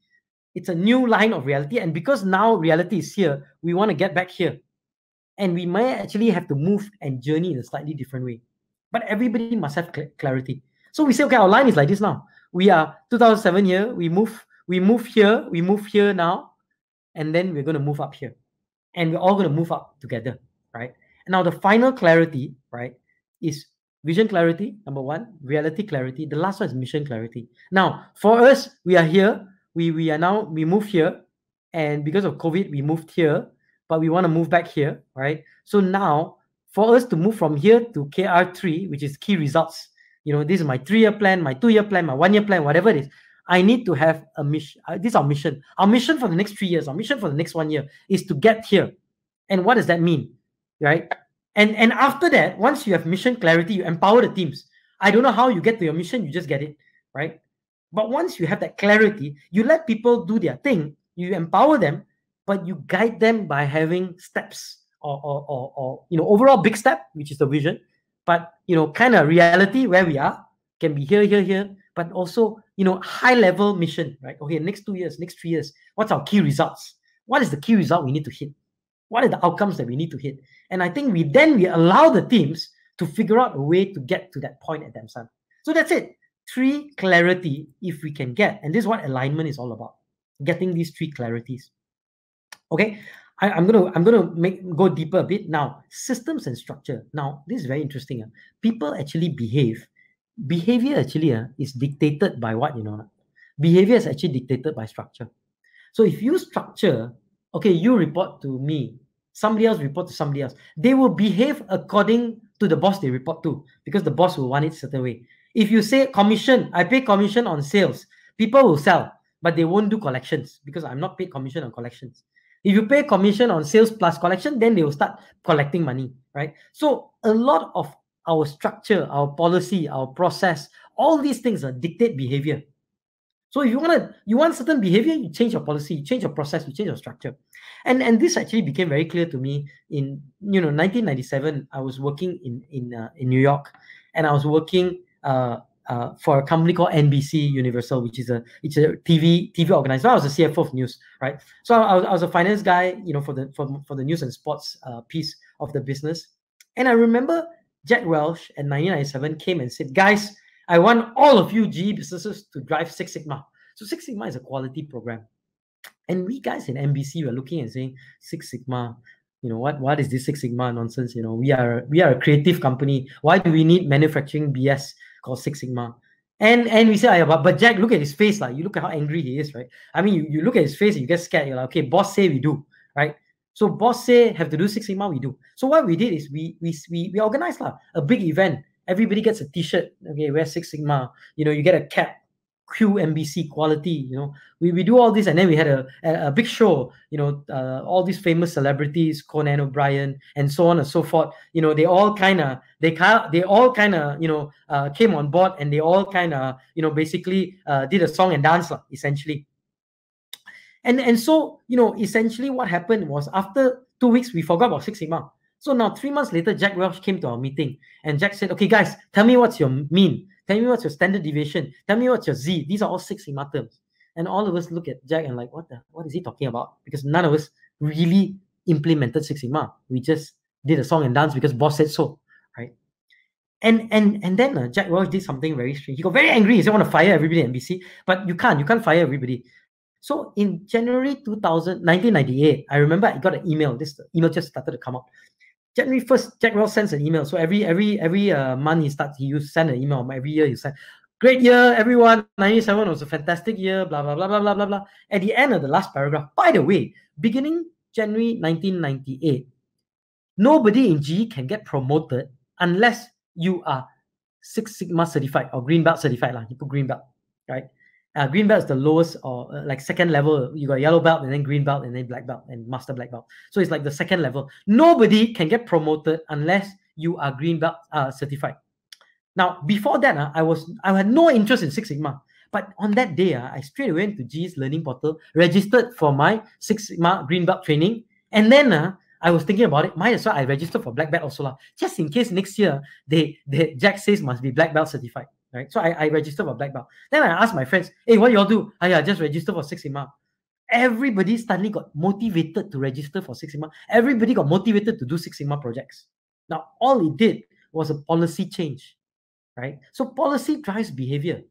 Speaker 2: It's a new line of reality. And because now reality is here, we want to get back here. And we might actually have to move and journey in a slightly different way. But everybody must have clarity. So we say, okay, our line is like this now. We are 2007 here. We move here now. And then we're going to move up here. And we're all going to move up together, right? And now the final clarity, right, is vision clarity, number one, reality clarity. The last one is mission clarity. Now, for us, we are here. We moved here. And because of COVID, we moved here, but we want to move back here, right? So now, for us to move from here to KR3, which is key results, this is my 3-year plan, my 2-year plan, my 1-year plan, whatever it is. I need to have a mission. This is our mission. Our mission for the next 3 years, our mission for the next 1 year is to get here. And what does that mean, right? And after that, once you have mission clarity, you empower the teams. I don't know how you get to your mission, you just get it, right? But once you have that clarity, you let people do their thing, you empower them, but you guide them by having steps or overall big step, which is the vision, but kind of reality where we are can be here, but also high level mission, right? Okay, next 2 years, next 3 years, what's our key results? What is the key result we need to hit? What are the outcomes that we need to hit? And I think we allow the teams to figure out a way to get to that point at themselves. So that's it. 3 clarity, if we can get, and this is what alignment is all about, getting these 3 clarities. Okay, I'm gonna go deeper a bit now. Systems and structure. Now, this is very interesting. People actually behave. Behavior actually is dictated by what? Behavior is actually dictated by structure. So if you structure, okay, you report to me, somebody else report to somebody else, they will behave according to the boss they report to, because the boss will want it a certain way. If you say commission, I pay commission on sales, people will sell, but they won't do collections because I'm not paid commission on collections. If you pay commission on sales plus collection, then they will start collecting money, right? So a lot of our structure, our policy, our process, all these things dictate behavior. So if you want certain behavior, you change your policy, you change your process, you change your structure. And this actually became very clear to me in 1997. I was working in New York, and I was working for a company called NBC Universal, which is a TV organizer. I was the CFO of news, right? So I was a finance guy, for the news and sports piece of the business. And I remember Jack Welch in 1997 came and said, guys, I want all of you GE businesses to drive Six Sigma. So Six Sigma is a quality program. And we guys in NBC were looking and saying, Six Sigma, what is this Six Sigma nonsense? We are a creative company. Why do we need manufacturing BS called Six Sigma? And we say, but Jack, look at his face. You look at how angry he is, right? I mean, you look at his face and you get scared. You're like, okay, boss say we do, right? So boss say have to do Six Sigma, we do. So what we did is we organized a big event. Everybody gets a t-shirt. Okay, wear Six Sigma. You get a cap. QMBC quality. We do all this, and then we had a big show. All these famous celebrities, Conan O'Brien, and so on and so forth. They all kind of came on board, and they all kind of basically did a song and dance essentially. And so essentially what happened was after 2 weeks we forgot about Six Sigma. So now 3 months later, Jack Welch came to our meeting, and Jack said, okay guys, tell me what's your mean, tell me what's your standard deviation, tell me what's your Z. These are all Six Sigma terms. And all of us look at Jack and like, what is he talking about? Because none of us really implemented Six Sigma. We just did a song and dance because boss said so, right? And then Jack Welch did something very strange. He got very angry. He said, I want to fire everybody at NBC, but you can't fire everybody. So in January 1998, I remember I got an email. This email just started to come out. January 1st, Jack Welch sends an email. So every month he send an email. Every year he send, great year, everyone. 97 was a fantastic year, blah, blah, blah, blah, blah, blah, blah. At the end of the last paragraph, by the way, beginning January 1998, nobody in GE can get promoted unless you are Six Sigma certified or green belt certified. You put green belt, right? Green belt is the lowest or like second level. You got yellow belt and then green belt and then black belt and master black belt. So it's like the second level. Nobody can get promoted unless you are green belt certified. Now, before that, I had no interest in Six Sigma. But on that day, I straight went to GE's learning portal, registered for my Six Sigma green belt training, and then I was thinking about it. Might as well I register for black belt also, just in case next year Jack says must be black belt certified, right? So I registered for black belt. Then I asked my friends, hey, what y'all do? I just register for Six Sigma. Everybody suddenly got motivated to register for Six Sigma. Everybody got motivated to do Six Sigma projects. Now, all it did was a policy change, right? So policy drives behavior.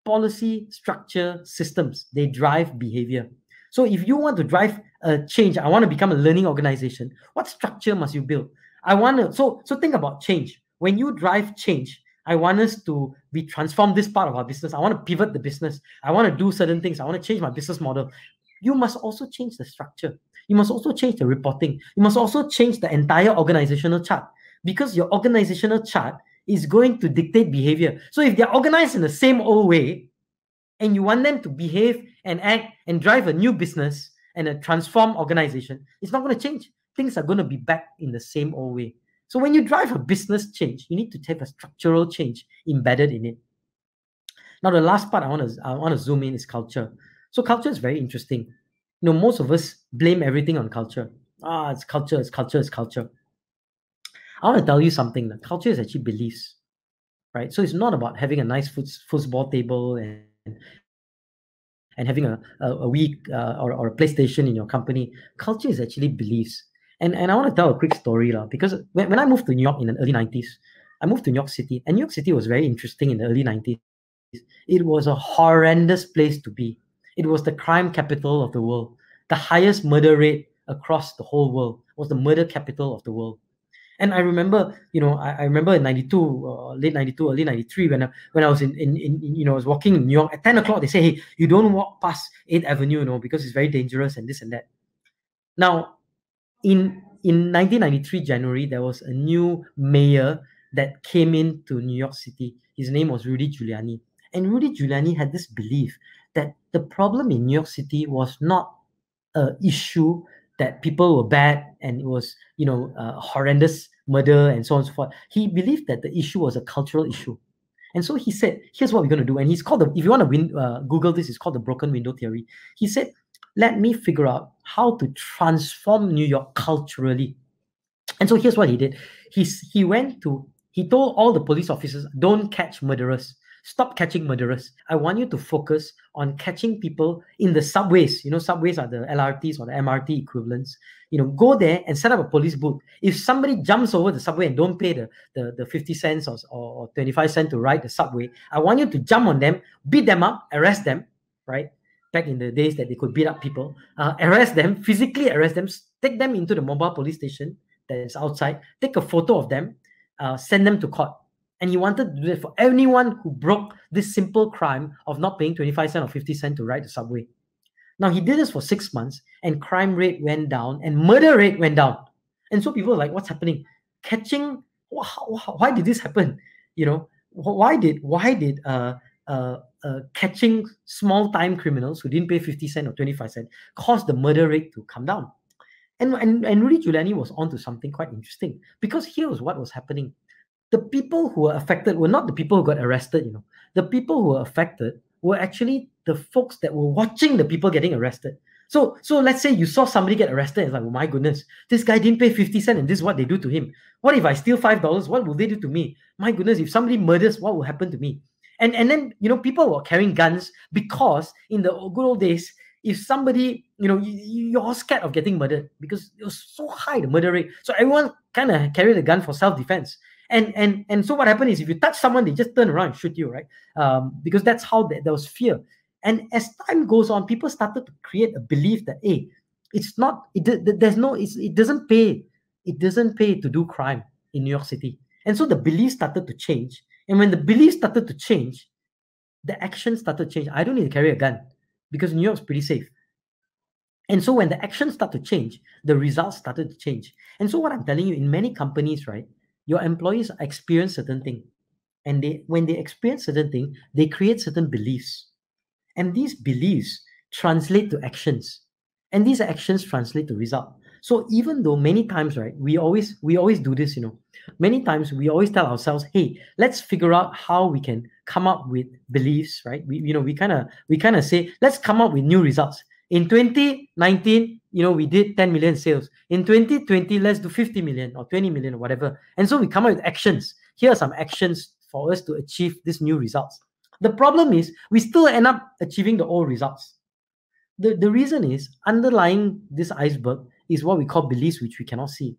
Speaker 2: Policy, structure, systems, they drive behavior. So if you want to drive a change, I want to become a learning organization, what structure must you build? So think about change. When you drive change, I want us to be transform this part of our business. I want to pivot the business. I want to do certain things. I want to change my business model. You must also change the structure. You must also change the reporting. You must also change the entire organizational chart, because your organizational chart is going to dictate behavior. So if they're organized in the same old way, and you want them to behave and act and drive a new business and a transformed organization, it's not going to change. Things are going to be back in the same old way. So when you drive a business change, you need to have a structural change embedded in it. Now, the last part I want to zoom in is culture. So culture is very interesting. Most of us blame everything on culture. It's culture, it's culture, it's culture. I want to tell you something. That culture is actually beliefs, right? So it's not about having a nice football table and having a week or a PlayStation in your company. Culture is actually beliefs. And I want to tell a quick story because when I moved to New York in the early 90s, I moved to New York City, and New York City was very interesting in the early 90s. It was a horrendous place to be. It was the crime capital of the world. The highest murder rate across the whole world. It was the murder capital of the world. And I remember, I remember in 92, late 92, early 93, when I was I was walking in New York at 10 o'clock, they say, hey, you don't walk past 8th Avenue, because it's very dangerous and this and that. Now, in 1993 January, there was a new mayor that came into New York City. His name was Rudy Giuliani. And Rudy Giuliani had this belief that the problem in New York City was not an issue that people were bad and it was, horrendous murder and so on and so forth. He believed that the issue was a cultural issue. And so he said, here's what we're going to do. And he's called if you want to Google this, it's called the broken window theory. He said, let me figure out how to transform New York culturally. And so here's what he did. He told all the police officers, don't catch murderers. Stop catching murderers. I want you to focus on catching people in the subways. Subways are the LRTs or the MRT equivalents. Go there and set up a police booth. If somebody jumps over the subway and don't pay the 50 cents or 25 cents to ride the subway, I want you to jump on them, beat them up, arrest them, right? Back in the days that they could beat up people, arrest them, physically arrest them, take them into the mobile police station that is outside, take a photo of them, send them to court. And he wanted to do it for anyone who broke this simple crime of not paying 25 cents or 50 cents to ride the subway. Now, he did this for 6 months, and crime rate went down and murder rate went down. And so people were like, what's happening? Why did this happen? Why did catching small-time criminals who didn't pay 50 cents or 25 cents cause the murder rate to come down? And Rudy Giuliani was onto something quite interesting, because here was what was happening. The people who were affected were not the people who got arrested, The people who were affected were actually the folks that were watching the people getting arrested. So let's say you saw somebody get arrested, it's like, oh my goodness, this guy didn't pay 50 cents and this is what they do to him. What if I steal $5? What will they do to me? My goodness, if somebody murders, what will happen to me? And then, people were carrying guns because in the good old days, if somebody, you're scared of getting murdered because it was so high, the murder rate. So everyone kind of carried a gun for self-defense. And so what happened is if you touch someone, they just turn around and shoot you, right? Because that's how there was fear. And as time goes on, people started to create a belief that, hey, it doesn't pay it doesn't pay to do crime in New York City. And so the beliefs started to change. And when the beliefs started to change, the action started to change. I don't need to carry a gun because New York's pretty safe. And so when the actions start to change, the results started to change. And so what I'm telling you, in many companies, right, your employees experience certain thing. And when they experience certain thing, they create certain beliefs. And these beliefs translate to actions. And these actions translate to result. So even though many times, right, we always do this, many times we always tell ourselves, hey, let's figure out how we can come up with beliefs, right? We kind of say, let's come up with new results. In 2019, we did 10 million sales. In 2020, let's do 50 million or 20 million or whatever. And so we come up with actions. Here are some actions for us to achieve these new results. The problem is we still end up achieving the old results. The reason is underlying this iceberg is what we call beliefs, which we cannot see.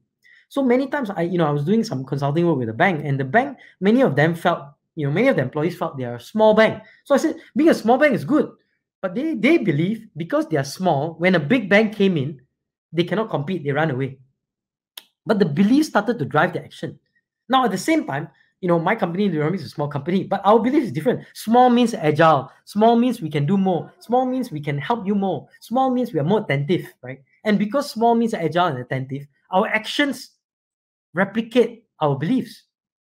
Speaker 2: So many times I was doing some consulting work with a bank, and the bank, many of them felt, many of the employees felt they are a small bank. So I said, being a small bank is good. But they believe because they are small, when a big bank came in, they cannot compete, they run away. But the belief started to drive the action. Now, at the same time, my company, Leaderonomics, is a small company, but our belief is different. Small means agile. Small means we can do more. Small means we can help you more. Small means we are more attentive, right? And because small means agile and attentive, our actions replicate our beliefs,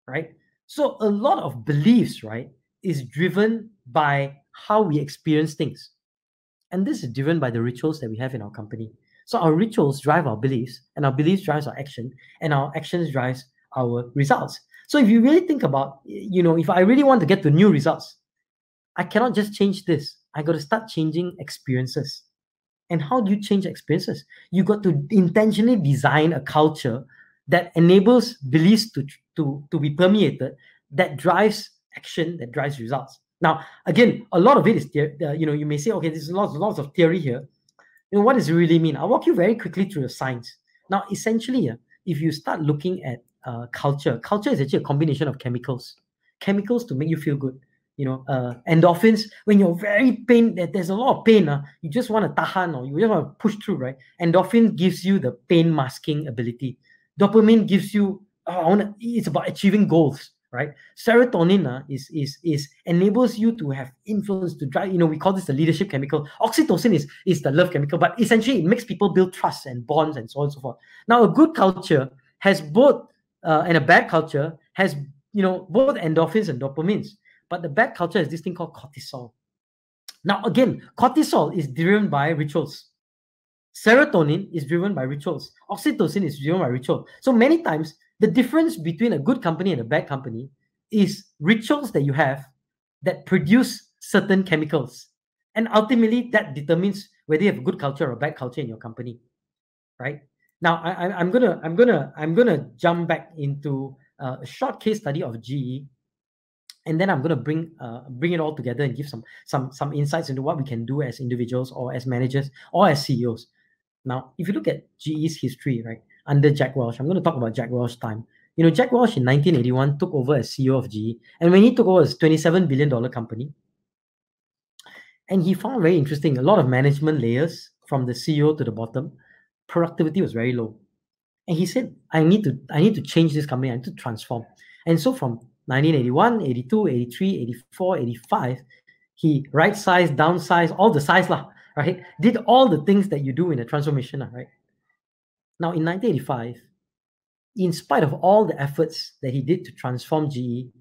Speaker 2: right? So a lot of beliefs, right, is driven by how we experience things. And this is driven by the rituals that we have in our company. So our rituals drive our beliefs, and our beliefs drives our action, and our actions drives our results. So if you really think about, if I really want to get to new results, I cannot just change this. I got to start changing experiences. And how do you change experiences? You got to intentionally design a culture that enables beliefs to be permeated, that drives action, that drives results. Now, again, a lot of it is, you may say, okay, there's lots of theory here. What does it really mean? I'll walk you very quickly through the science. Now, essentially, if you start looking at culture is actually a combination of chemicals to make you feel good. Endorphins, when you're very pain, there's a lot of pain, you just want to tahan, or you just want to push through, right? Endorphin gives you the pain masking ability. Dopamine gives you, it's about achieving goals, right? Serotonin is enables you to have influence, to drive, we call this the leadership chemical. Oxytocin is the love chemical, but essentially it makes people build trust and bonds and so on and so forth. Now, a good culture has both, and a bad culture has, both endorphins and dopamines. But the bad culture is this thing called cortisol. Now, again, cortisol is driven by rituals. Serotonin is driven by rituals. Oxytocin is driven by ritual. So many times, the difference between a good company and a bad company is rituals that you have that produce certain chemicals. And ultimately, that determines whether you have a good culture or a bad culture in your company, right? Now, I'm gonna jump back into a short case study of GE, and then I'm going to bring it all together and give some insights into what we can do as individuals or as managers or as CEOs. Now, if you look at GE's history, right, under Jack Welch, I'm going to talk about Jack Welch's time. Jack Welch in 1981 took over as CEO of GE, and when he took over, it was a $27 billion company. And he found very interesting, a lot of management layers from the CEO to the bottom, productivity was very low. And he said, I need to change this company, I need to transform. And so from 1981, 82, 83, 84, 85, he right-sized, downsized, all the size, right? Did all the things that you do in a transformation, right? Now, in 1985, in spite of all the efforts that he did to transform GE,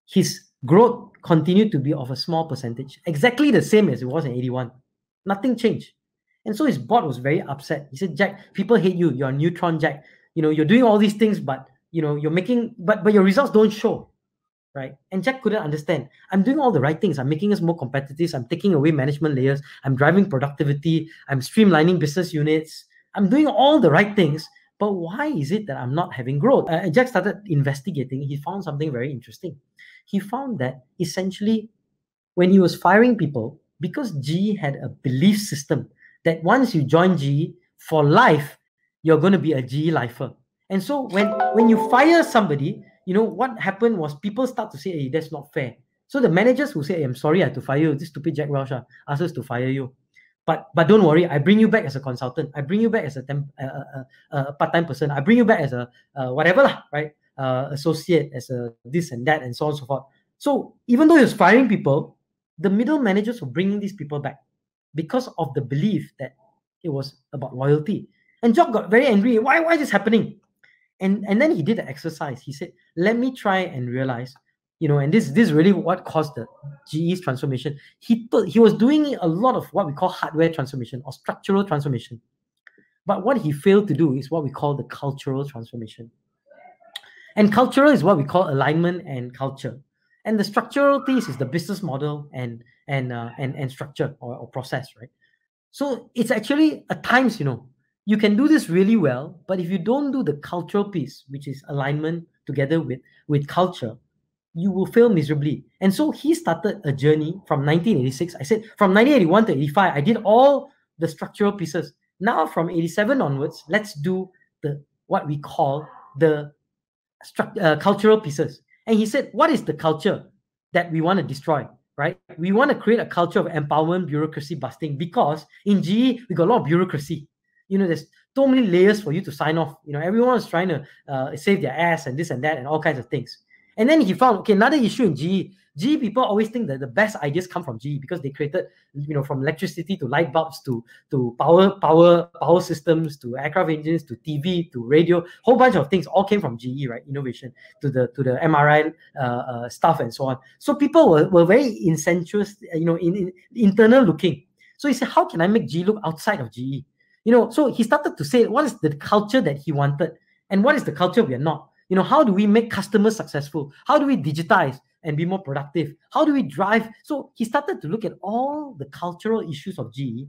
Speaker 2: his growth continued to be of a small percentage, exactly the same as it was in 81. Nothing changed. And so his board was very upset. He said, Jack, people hate you. You're a neutron, Jack. You're doing all these things, but you're making, but your results don't show, right? And Jack couldn't understand. I'm doing all the right things. I'm making us more competitive. I'm taking away management layers. I'm driving productivity. I'm streamlining business units. I'm doing all the right things. But why is it that I'm not having growth? Jack started investigating. He found something very interesting. He found that essentially when he was firing people, because GE had a belief system that once you join GE for life, you're going to be a GE lifer. And so when you fire somebody, what happened was people start to say, hey, that's not fair. So the managers will say, hey, I'm sorry I had to fire you. This stupid Jack Welch asked us to fire you. But don't worry, I bring you back as a consultant. I bring you back as a part-time person. I bring you back as a whatever lah, right? Associate, as a this and that, and so on and so forth. So even though he was firing people, the middle managers were bringing these people back because of the belief that it was about loyalty. And Jock got very angry. Why is this happening? And then he did an exercise. He said, let me try and realize, and this is really what caused the GE's transformation. He was doing a lot of what we call hardware transformation or structural transformation. But what he failed to do is what we call the cultural transformation. And cultural is what we call alignment and culture. And the structural piece is the business model and structure or process, right? So it's actually at times, you can do this really well, but if you don't do the cultural piece, which is alignment together with culture, you will fail miserably. And so he started a journey from 1986. I said from 1981 to 85, I did all the structural pieces. Now from 87 onwards, let's do what we call the cultural pieces. And he said, what is the culture that we want to destroy? Right? We want to create a culture of empowerment, bureaucracy busting, because in GE, we got a lot of bureaucracy. There's so many layers for you to sign off. Everyone is trying to save their ass and this and that and all kinds of things. And then he found, another issue in GE. GE people always think that the best ideas come from GE because they created, from electricity to light bulbs to power systems to aircraft engines to TV to radio, whole bunch of things all came from GE, right? Innovation to the MRI stuff and so on. So people were very incendious, in internal looking. So he said, how can I make GE look outside of GE? So he started to say, what is the culture that he wanted and what is the culture we are not? How do we make customers successful? How do we digitize and be more productive? How do we drive? So he started to look at all the cultural issues of GE.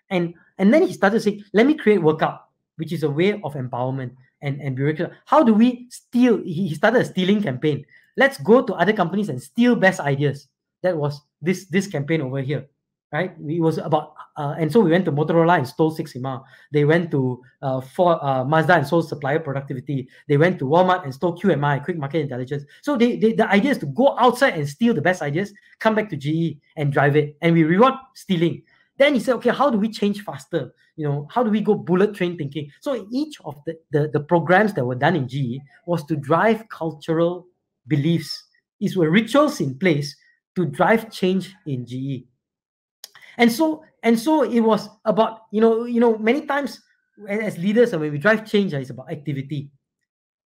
Speaker 2: And then he started saying, let me create Workout, which is a way of empowerment and bureaucracy. How do we steal? He started a stealing campaign. Let's go to other companies and steal best ideas. That was this campaign over here, right? It was about, and so we went to Motorola and stole Six Sigma. They went to Mazda and stole supplier productivity. They went to Walmart and stole QMI, quick market intelligence. So the idea is to go outside and steal the best ideas, come back to GE and drive it. And we reward stealing. Then he said, okay, how do we change faster? How do we go bullet train thinking? So each of the programs that were done in GE was to drive cultural beliefs. These were rituals in place to drive change in GE. And so it was about, many times as leaders, and when we drive change, it's about activity.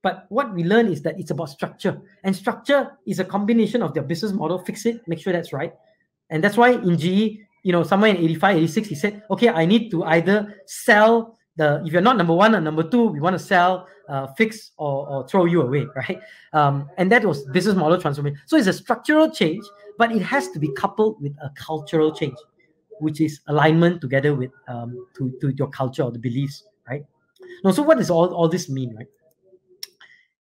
Speaker 2: But what we learn is that it's about structure. And structure is a combination of their business model, fix it, make sure that's right. And that's why in GE, somewhere in 85, 86, he said, okay, I need to either sell if you're not number one or number two, we want to sell, fix or throw you away, right? And that was business model transformation. So it's a structural change, but it has to be coupled with a cultural change, which is alignment together with to your culture or the beliefs, right? Now, so what does all this mean, right?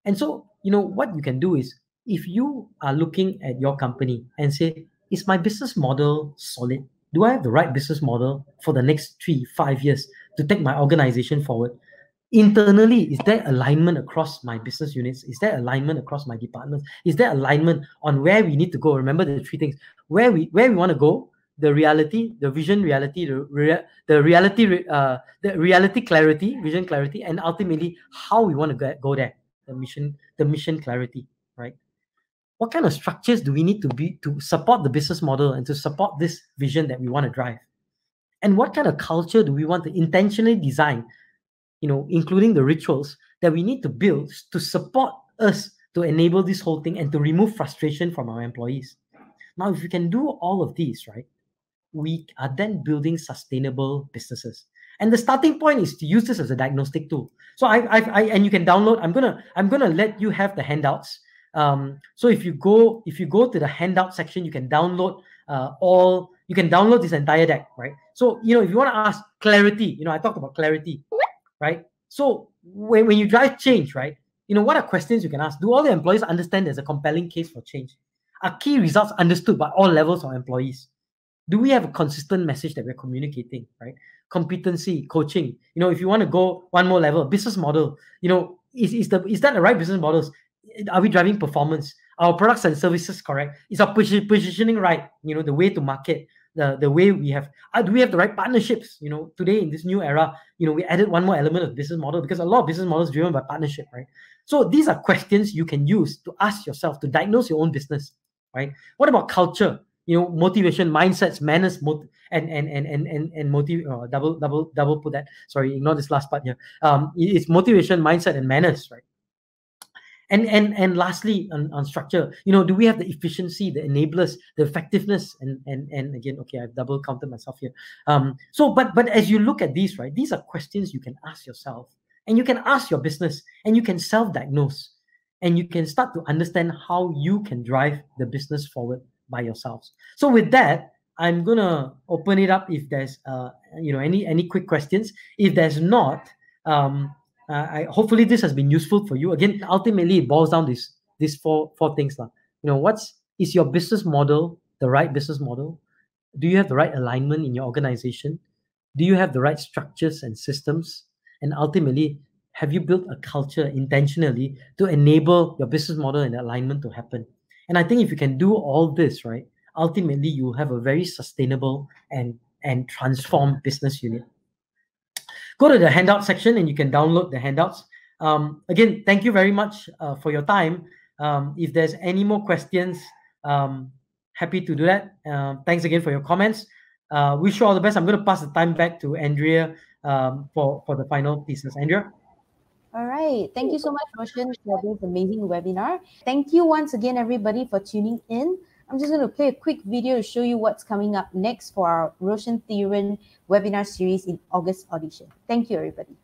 Speaker 2: And so, what you can do is, if you are looking at your company and say, is my business model solid? Do I have the right business model for the next 3-5 years to take my organization forward? Internally, is there alignment across my business units? Is there alignment across my departments? Is there alignment on where we need to go? Remember the three things: where we want to go, the reality, the vision, reality, the reality clarity, vision clarity, and ultimately how we want to go there, the mission clarity, right? What kind of structures do we need to support the business model and to support this vision that we want to drive? And what kind of culture do we want to intentionally design, including the rituals that we need to build to support us to enable this whole thing and to remove frustration from our employees? Now, if we can do all of these, right, we are then building sustainable businesses. And the starting point is to use this as a diagnostic tool. So and you can download. I'm gonna let you have the handouts. So if you go to the handout section, you can download this entire deck, right? So if you want to ask clarity, I talked about clarity, right? So when you drive change, right, what are questions you can ask? Do all the employees understand there's a compelling case for change? Are key results understood by all levels of employees? Do we have a consistent message that we're communicating, right? Competency, coaching. If you want to go one more level, business model, is that the right business models? Are we driving performance? Our products and services correct? Is our positioning right? The way to market, the way we have, do we have the right partnerships? Today in this new era, we added one more element of business model, because a lot of business models driven by partnership, right? So these are questions you can use to ask yourself, to diagnose your own business, right? What about culture? Motivation, mindsets, manners, and motive. Double put that. Sorry, ignore this last part here. It's motivation, mindset, and manners, right? And lastly, on structure, do we have the efficiency, the enablers, the effectiveness, and again, okay, I've double counted myself here. But as you look at these, right, these are questions you can ask yourself, and you can ask your business, and you can self-diagnose, and you can start to understand how you can drive the business forward by yourselves. So with that, I'm gonna open it up if there's any quick questions. If there's not, hopefully this has been useful for you. Again, ultimately it boils down these four things lah. Is your business model the right business model? Do you have the right alignment in your organization? Do you have the right structures and systems? And ultimately, have you built a culture intentionally to enable your business model and alignment to happen? And I think if you can do all this, right, ultimately you will have a very sustainable and transformed business unit. Go to the handout section and you can download the handouts. Again, thank you very much for your time. If there's any more questions, happy to do that. Thanks again for your comments. Wish you all the best. I'm going to pass the time back to Andrea for the final pieces. Andrea?
Speaker 1: All right. Thank you so much, Roshan, for this amazing webinar. Thank you once again, everybody, for tuning in. I'm just going to play a quick video to show you what's coming up next for our Roshan Thiran webinar series in August audition. Thank you, everybody.